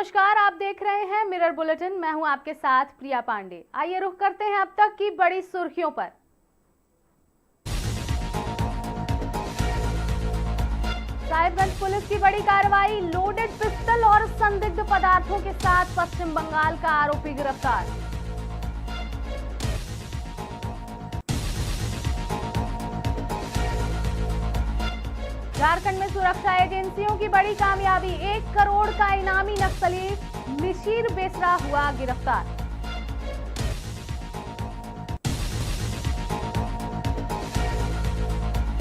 नमस्कार, आप देख रहे हैं मिरर बुलेटिन। मैं हूं आपके साथ प्रिया पांडे। आइए रुख करते हैं अब तक की बड़ी सुर्खियों पर। साहिबगंज पुलिस की बड़ी कार्रवाई, लोडेड पिस्टल और संदिग्ध पदार्थों के साथ पश्चिम बंगाल का आरोपी गिरफ्तार। झारखंड में सुरक्षा एजेंसियों की बड़ी कामयाबी, 1 करोड़ का इनामी नक्सली मिशीर बेसरा हुआ गिरफ्तार।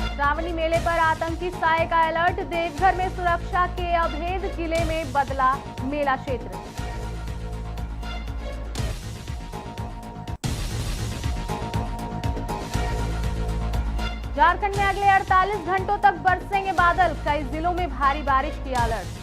श्रावणी मेले पर आतंकी साए का अलर्ट, देवघर में सुरक्षा के अभेद किले में बदला मेला क्षेत्र। झारखंड में अगले 48 घंटों तक बरसेंगे बादल, कई जिलों में भारी बारिश की अलर्ट।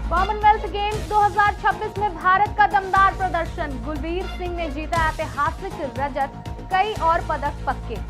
कॉमनवेल्थ गेम्स 2026 में भारत का दमदार प्रदर्शन, गुलबीर सिंह ने जीता ऐतिहासिक रजत, कई और पदक पक्के।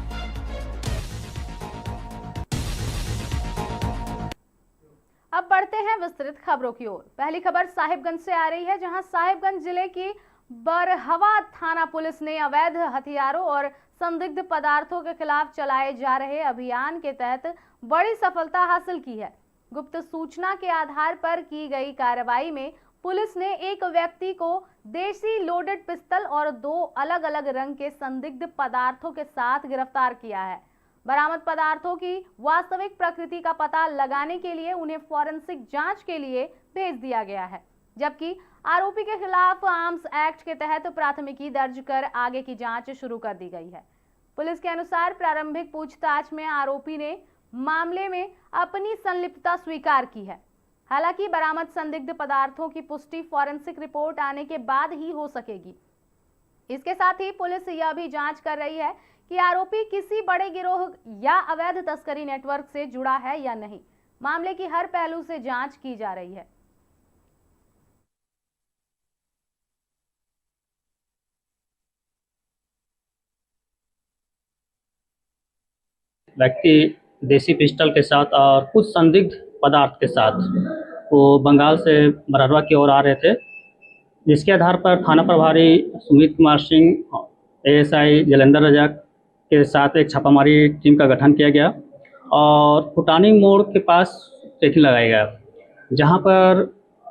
अब बढ़ते हैं विस्तृत खबरों की ओर। पहली खबर साहिबगंज से आ रही है, जहां साहिबगंज जिले की बरहवा थाना पुलिस ने अवैध हथियारों और संदिग्ध पदार्थों के खिलाफ चलाए जा रहे अभियान के तहत बड़ी सफलता हासिल की है। गुप्त सूचना के आधार पर की गई कार्रवाई में पुलिस ने एक व्यक्ति को देसी लोडेड पिस्टल और 2 अलग अलग रंग के संदिग्ध पदार्थों के साथ गिरफ्तार किया है। बरामद पदार्थों की वास्तविक प्रकृति का पता लगाने के लिए उन्हें फॉरेंसिक जांच के लिए भेज दिया गया है, जबकि आरोपी के खिलाफ आर्म्स एक्ट के तहत प्राथमिकी दर्ज कर आगे की जांच शुरू कर दी गई है। पुलिस के अनुसार प्रारंभिक पूछताछ में आरोपी ने मामले में अपनी संलिप्तता स्वीकार की है। हालांकि बरामद संदिग्ध पदार्थों की पुष्टि फॉरेंसिक रिपोर्ट आने के बाद ही हो सकेगी। इसके साथ ही पुलिस यह भी जांच कर रही है कि आरोपी किसी बड़े गिरोह या अवैध तस्करी नेटवर्क से जुड़ा है या नहीं। मामले की हर पहलू से जांच की जा रही है। व्यक्ति देसी पिस्टल के साथ और कुछ संदिग्ध पदार्थ के साथ वो बंगाल से बरहवा की ओर आ रहे थे, जिसके आधार पर थाना प्रभारी सुमित कुमार सिंह, एएसआई जलेंद्र रजक के साथ एक छापामारी टीम का गठन किया गया और फुटानी मोड़ के पास चेकिंग लगाया गया, जहां पर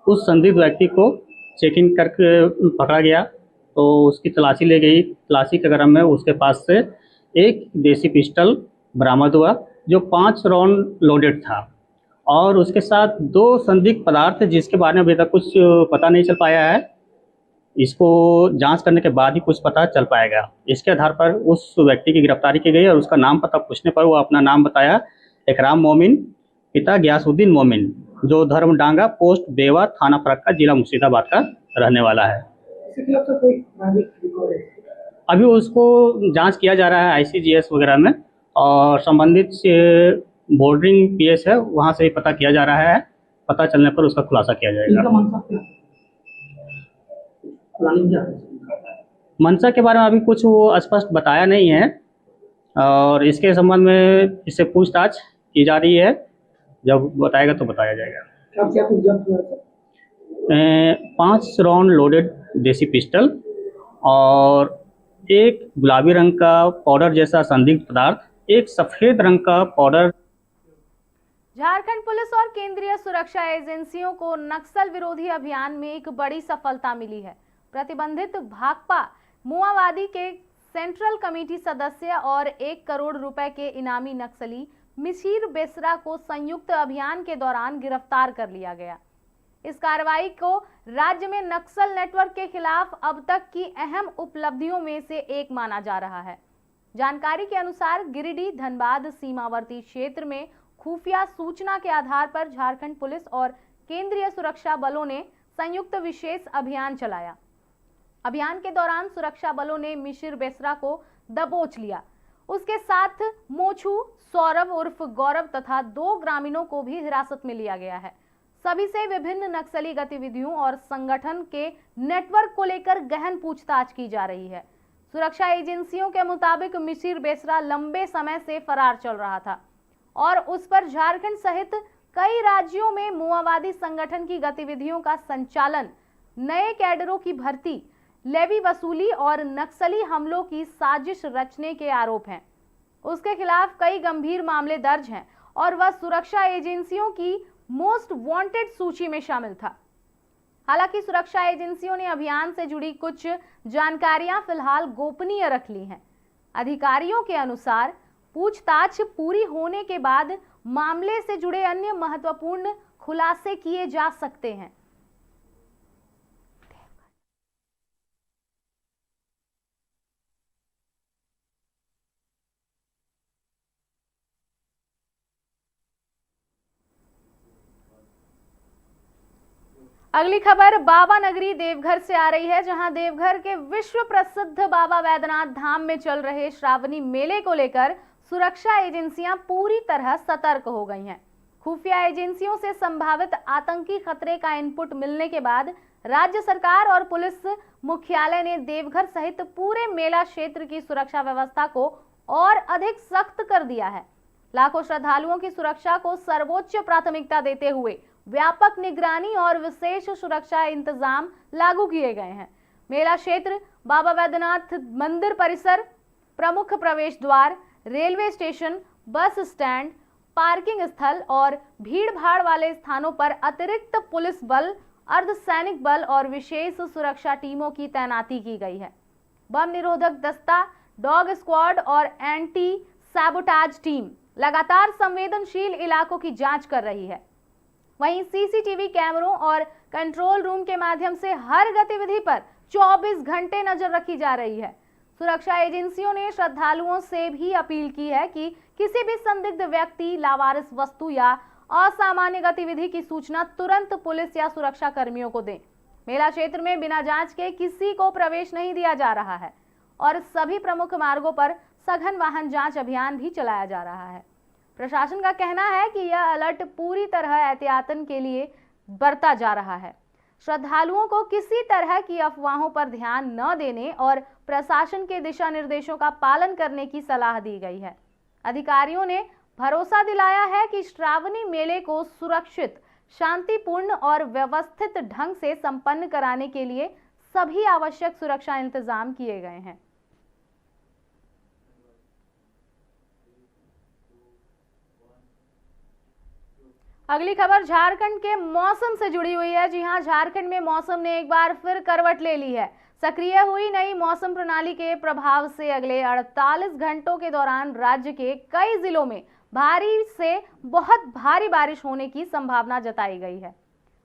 उस संदिग्ध व्यक्ति को चेकिंग करके पकड़ा गया तो उसकी तलाशी ली गई। तलाशी के क्रम में उसके पास से एक देसी पिस्टल बरामद हुआ जो 5 राउंड लोडेड था और उसके साथ 2 संदिग्ध पदार्थ जिसके बारे में अभी तक कुछ पता नहीं चल पाया है। इसको जांच करने के बाद ही कुछ पता चल पाएगा। इसके आधार पर उस व्यक्ति की गिरफ्तारी की गई और उसका नाम पता पूछने पर वो अपना नाम बताया, इकराम मोमिन, पिता गयासुद्दीन मोमिन, जो धर्मडांगा पोस्ट बेवा थाना फरक्का जिला मुर्शिदाबाद का रहने वाला है। अभी उसको जांच किया जा रहा है आईसीजीएस वगैरह में और संबंधित बॉर्डरिंग पीएस है, वहां से ही पता किया जा रहा है। पता चलने पर उसका खुलासा किया जाएगा। मंशा के बारे में अभी कुछ वो स्पष्ट बताया नहीं है और इसके संबंध में इससे पूछताछ की जा रही है। जब बताएगा तो बताया जाएगा। 5 राउंड लोडेड देसी पिस्टल और एक गुलाबी रंग का पाउडर जैसा संदिग्ध पदार्थ, एक सफेद रंग का पाउडर। झारखंड पुलिस और केंद्रीय सुरक्षा एजेंसियों को नक्सल विरोधी अभियान में एक बड़ी सफलता मिली है। प्रतिबंधित भाकपा माओवादी के सेंट्रल कमेटी सदस्य और 1 करोड़ रुपए के इनामी नक्सली मिशीर बेसरा को संयुक्त अभियान के दौरान गिरफ्तार कर लिया गया। इस कार्रवाई को राज्य में नक्सल नेटवर्क के खिलाफ अब तक की अहम उपलब्धियों में से एक माना जा रहा है। जानकारी के अनुसार गिरिडीह धनबाद सीमावर्ती क्षेत्र में खुफिया सूचना के आधार पर झारखंड पुलिस और केंद्रीय सुरक्षा बलों ने संयुक्त विशेष अभियान चलाया। अभियान के दौरान सुरक्षा बलों ने मिशीर बेसरा को दबोच लिया। उसके साथ मोछू, सौरभ उर्फ गौरव तथा 2 ग्रामीणों को भी हिरासत में लिया गया है। सभी से विभिन्न नक्सली गतिविधियों और संगठन के नेटवर्क को लेकर गहन पूछताछ की जा रही है। सुरक्षा एजेंसियों के मुताबिक मिसिर बेसरा लंबे समय से फरार चल रहा था और उस पर झारखंड सहित कई राज्यों में माओवादी संगठन की गतिविधियों का संचालन, नए कैडरों की भर्ती, लेवी वसूली और नक्सली हमलों की साजिश रचने के आरोप हैं। उसके खिलाफ कई गंभीर मामले दर्ज हैं और वह सुरक्षा एजेंसियों की मोस्ट वांटेड सूची में शामिल था। हालांकि सुरक्षा एजेंसियों ने अभियान से जुड़ी कुछ जानकारियां फिलहाल गोपनीय रख ली हैं। अधिकारियों के अनुसार पूछताछ पूरी होने के बाद मामले से जुड़े अन्य महत्वपूर्ण खुलासे किए जा सकते हैं। अगली खबर बाबा नगरी देवघर से आ रही है, जहां देवघर के विश्व प्रसिद्ध बाबा वैद्यनाथ धाम में चल रहे श्रावणी मेले को लेकर सुरक्षा एजेंसियां पूरी तरह सतर्क हो गई हैं। खुफिया एजेंसियों से संभावित आतंकी खतरे का इनपुट मिलने के बाद राज्य सरकार और पुलिस मुख्यालय ने देवघर सहित पूरे मेला क्षेत्र की सुरक्षा व्यवस्था को और अधिक सख्त कर दिया है। लाखों श्रद्धालुओं की सुरक्षा को सर्वोच्च प्राथमिकता देते हुए व्यापक निगरानी और विशेष सुरक्षा इंतजाम लागू किए गए हैं। मेला क्षेत्र, बाबा वैद्यनाथ मंदिर परिसर, प्रमुख प्रवेश द्वार, railway station, bus stand, parking स्थल और भीड़ भाड़ वाले स्थानों पर अतिरिक्त पुलिस बल, अर्धसैनिक बल और विशेष सुरक्षा टीमों की तैनाती की गई है। बम निरोधक दस्ता, डॉग स्क्वाड और एंटी सैबोटाज टीम लगातार संवेदनशील इलाकों की जांच कर रही है। वहीं सीसीटीवी कैमरों और कंट्रोल रूम के माध्यम से हर गतिविधि पर 24 घंटे नजर रखी जा रही है। सुरक्षा एजेंसियों ने श्रद्धालुओं से भी अपील की है कि किसी भी संदिग्ध व्यक्ति, लावारिस वस्तु या असामान्य गतिविधि की सूचना तुरंत पुलिस या सुरक्षा कर्मियों को दें। मेला क्षेत्र में बिना जांच के किसी को प्रवेश नहीं दिया जा रहा है और सभी प्रमुख मार्गों पर सघन वाहन जांच अभियान भी चलाया जा रहा है। प्रशासन का कहना है कि यह अलर्ट पूरी तरह एहतियातन के लिए बरता जा रहा है। श्रद्धालुओं को किसी तरह की अफवाहों पर ध्यान न देने और प्रशासन के दिशा निर्देशों का पालन करने की सलाह दी गई है। अधिकारियों ने भरोसा दिलाया है कि श्रावणी मेले को सुरक्षित, शांतिपूर्ण और व्यवस्थित ढंग से संपन्न कराने के लिए सभी आवश्यक सुरक्षा इंतजाम किए गए हैं। अगली खबर झारखंड के मौसम से जुड़ी हुई है। जी हां, झारखंड में मौसम ने एक बार फिर करवट ले ली है। सक्रिय हुई नई मौसम प्रणाली के प्रभाव से अगले 48 घंटों के दौरान राज्य के कई जिलों में भारी से बहुत भारी बारिश होने की संभावना जताई गई है।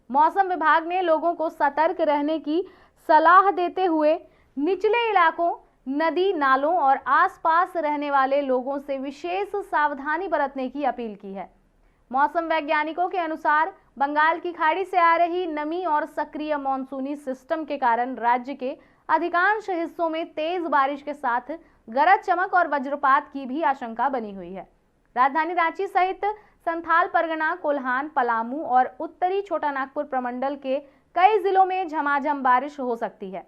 मौसम विभाग ने लोगों को सतर्क रहने की सलाह देते हुए निचले इलाकों, नदी नालों और आसपास रहने वाले लोगों से विशेष सावधानी बरतने की अपील की है। मौसम वैज्ञानिकों के अनुसार बंगाल की खाड़ी से आ रही नमी और सक्रिय मानसूनी सिस्टम के कारण राज्य के अधिकांश हिस्सों में तेज बारिश के साथ गरज चमक और वज्रपात की भी आशंका बनी हुई है। राजधानी रांची सहित संथाल परगना, कोल्हान, पलामू और उत्तरी छोटा नागपुर प्रमंडल के कई जिलों में झमाझम बारिश हो सकती है।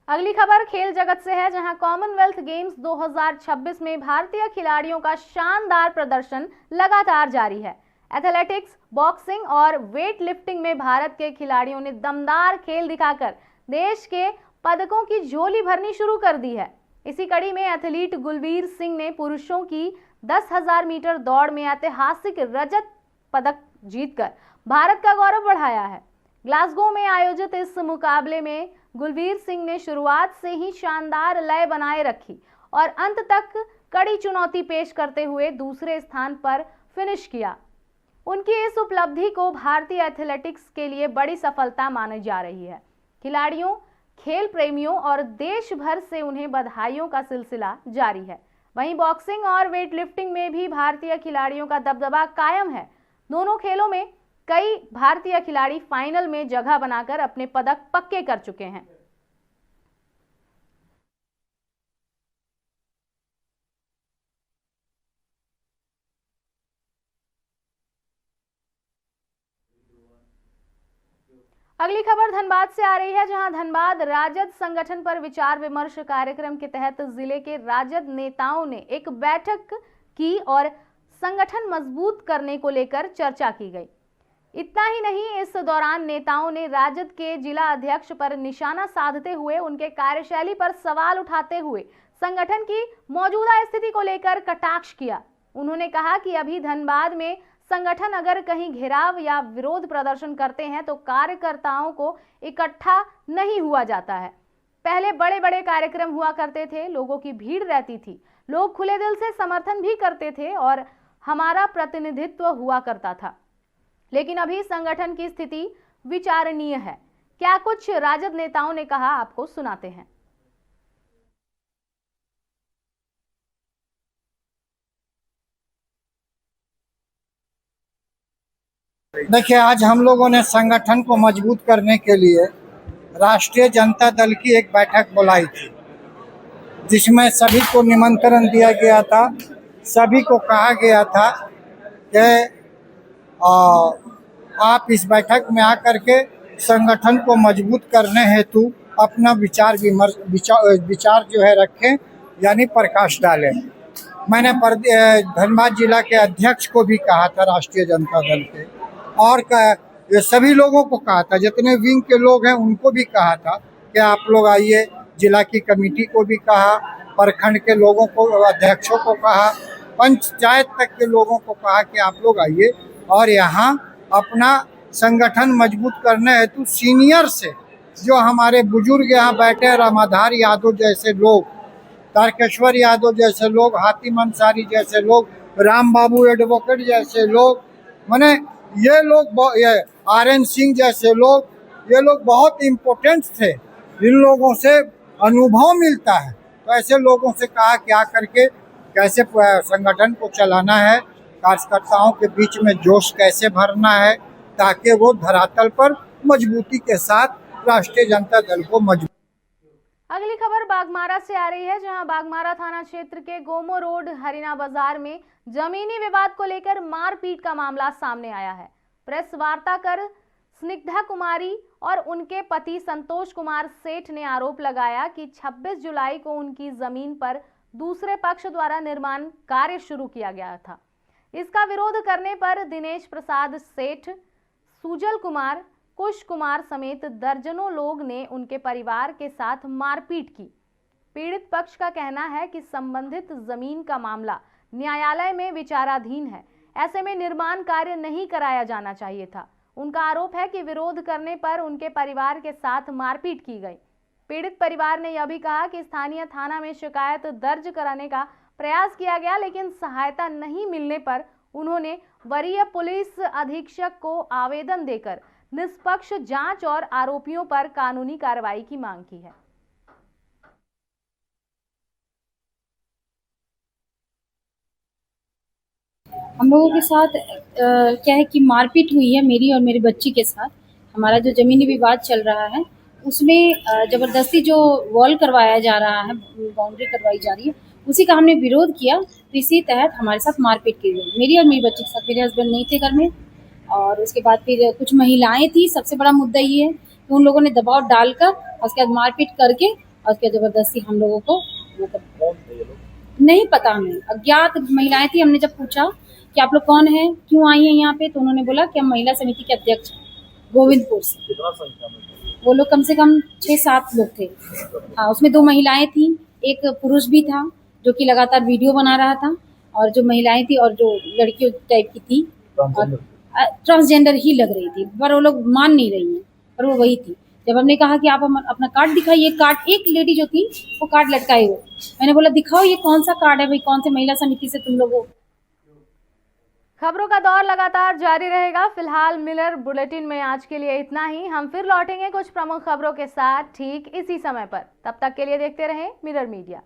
अगली खबर खेल जगत से है, जहां कॉमनवेल्थ गेम्स 2026 में भारतीय खिलाड़ियों का शानदार प्रदर्शन लगातार जारी है। एथलेटिक्स, बॉक्सिंग और वेट लिफ्टिंग में भारत के खिलाड़ियों ने दमदार खेल दिखाकर देश के पदकों की झोली भरनी शुरू कर दी है। इसी कड़ी में एथलीट गुलवीर सिंह ने पुरुषों की 10,000 मीटर दौड़ में ऐतिहासिक रजत पदक जीतकर भारत का गौरव बढ़ाया है। ग्लासगो में आयोजित इस मुकाबले में गुलवीर सिंह ने शुरुआत से ही शानदार लय बनाए रखी और अंत तक कड़ी चुनौती पेश करते हुए दूसरे स्थान पर फिनिश किया। उनकी इस उपलब्धि को भारतीय एथलेटिक्स के लिए बड़ी सफलता मानी जा रही है। खिलाड़ियों, खेल प्रेमियों और देश भर से उन्हें बधाइयों का सिलसिला जारी है। वहीं बॉक्सिंग और वेट लिफ्टिंग में भी भारतीय खिलाड़ियों का दबदबा कायम है। दोनों खेलों में कई भारतीय खिलाड़ी फाइनल में जगह बनाकर अपने पदक पक्के कर चुके हैं। अगली खबर धनबाद से आ रही है, जहां धनबाद राजद संगठन पर विचार विमर्श कार्यक्रम के तहत जिले के राजद नेताओं ने एक बैठक की और संगठन मजबूत करने को लेकर चर्चा की गई। इतना ही नहीं, इस दौरान नेताओं ने राजद के जिला अध्यक्ष पर निशाना साधते हुए उनके कार्यशैली पर सवाल उठाते हुए संगठन की मौजूदा स्थिति को लेकर कटाक्ष किया। उन्होंने कहा कि अभी धनबाद में संगठन अगर कहीं घेराव या विरोध प्रदर्शन करते हैं तो कार्यकर्ताओं को इकट्ठा नहीं हुआ जाता है। पहले बड़े बड़े कार्यक्रम हुआ करते थे, लोगों की भीड़ रहती थी, लोग खुले दिल से समर्थन भी करते थे और हमारा प्रतिनिधित्व हुआ करता था, लेकिन अभी संगठन की स्थिति विचारणीय है। क्या कुछ राजद नेताओं ने कहा, आपको सुनाते हैं। देखिए, आज हम लोगों ने संगठन को मजबूत करने के लिए राष्ट्रीय जनता दल की एक बैठक बुलाई थी, जिसमें सभी को निमंत्रण दिया गया था। सभी को कहा गया था कि आप इस बैठक में आकर के संगठन को मजबूत करने हेतु अपना विचार जो है रखें, यानी प्रकाश डालें। मैंने धनबाद जिला के अध्यक्ष को भी कहा था, राष्ट्रीय जनता दल के, और सभी लोगों को कहा था, जितने विंग के लोग हैं उनको भी कहा था कि आप लोग आइए। जिला की कमेटी को भी कहा, प्रखंड के लोगों को, अध्यक्षों को कहा, पंचायत तक के लोगों को कहा कि आप लोग आइए और यहाँ अपना संगठन मजबूत करने हेतु सीनियर से, जो हमारे बुजुर्ग यहाँ बैठे, रामाधार यादव जैसे लोग, तारकेश्वर यादव जैसे लोग, हातिम अंसारी जैसे लोग, राम बाबू एडवोकेट जैसे लोग, माने ये लोग, ये RN सिंह जैसे लोग, ये लोग बहुत इम्पोर्टेंट थे। इन लोगों से अनुभव मिलता है। तो ऐसे लोगों से कहा कि आकर के कैसे संगठन को चलाना है, कार्यकर्ताओं के बीच में जोश कैसे भरना है, ताकि वो धरातल पर मजबूती के साथ राष्ट्रीय जनता दल को मजबूत। अगली खबर बागमारा से आ रही है, जहां बागमारा थाना क्षेत्र के गोमो रोड हरिना बाजार में जमीनी विवाद को लेकर मारपीट का मामला सामने आया है। प्रेस वार्ता कर स्निग्धा कुमारी और उनके पति संतोष कुमार सेठ ने आरोप लगाया कि 26 जुलाई को उनकी जमीन पर दूसरे पक्ष द्वारा निर्माण कार्य शुरू किया गया था। इसका विरोध करने पर दिनेश प्रसाद सेठ, सुजल कुमार, कुश कुमार समेत दर्जनों लोग ने उनके परिवार के साथ मारपीट की। पीड़ित पक्ष का कहना है कि संबंधित जमीन का मामला न्यायालय में विचाराधीन है, ऐसे में निर्माण कार्य नहीं कराया जाना चाहिए था। उनका आरोप है कि विरोध करने पर उनके परिवार के साथ मारपीट की गई। पीड़ित परिवार ने यह भी कहा कि स्थानीय थाना में शिकायत दर्ज कराने का प्रयास किया गया, लेकिन सहायता नहीं मिलने पर उन्होंने वरीय पुलिस अधीक्षक को आवेदन देकर निष्पक्ष जांच और आरोपियों पर कानूनी कार्रवाई की मांग की है। हम लोगों के साथ क्या है कि मारपीट हुई है मेरी और मेरी बच्ची के साथ। हमारा जो जमीनी विवाद चल रहा है उसमें जबरदस्ती जो वॉल करवाया जा रहा है, बाउंड्री करवाई जा रही है, उसी का हमने विरोध किया। तो इसी तहत हमारे साथ मारपीट की गई, मेरी और मेरी बच्ची के साथ। मेरे हस्बैंड नहीं थे घर में, और उसके बाद फिर कुछ महिलाएं थी। सबसे बड़ा मुद्दा ये है कि उन लोगों ने दबाव डालकर और उसके बाद मारपीट करके और उसके जबरदस्ती हम लोगों को नहीं पता, हमें अज्ञात महिलाएं थी। हमने जब पूछा कि आप लोग कौन हैं, क्यों आई हैं यहाँ पे, तो उन्होंने बोला कि हम महिला समिति के अध्यक्ष हैं गोविंदपुर से। वो लोग कम से कम 6-7 लोग थे। हाँ, उसमें 2 महिलाएं थी, एक पुरुष भी था जो कि लगातार वीडियो बना रहा था, और जो महिलाएं थी और जो लड़कियों टाइप की थी, ट्रांसजेंडर ही लग रही थी, पर वो लोग मान नहीं रही हैं, पर वो वही थी। जब हमने कहा कि आप अपना कार्ड दिखाइए, कार्ड, एक लेडी जो थी वो कार्ड लटकाए हुए, मैंने बोला दिखाओ ये कौन सा कार्ड है भाई, कौन से महिला समिति से तुम लोग हो। खबरों का दौर लगातार जारी रहेगा। फिलहाल मिरर बुलेटिन में आज के लिए इतना ही। हम फिर लौटेंगे कुछ प्रमुख खबरों के साथ ठीक इसी समय पर। तब तक के लिए देखते रहें मिरर मीडिया।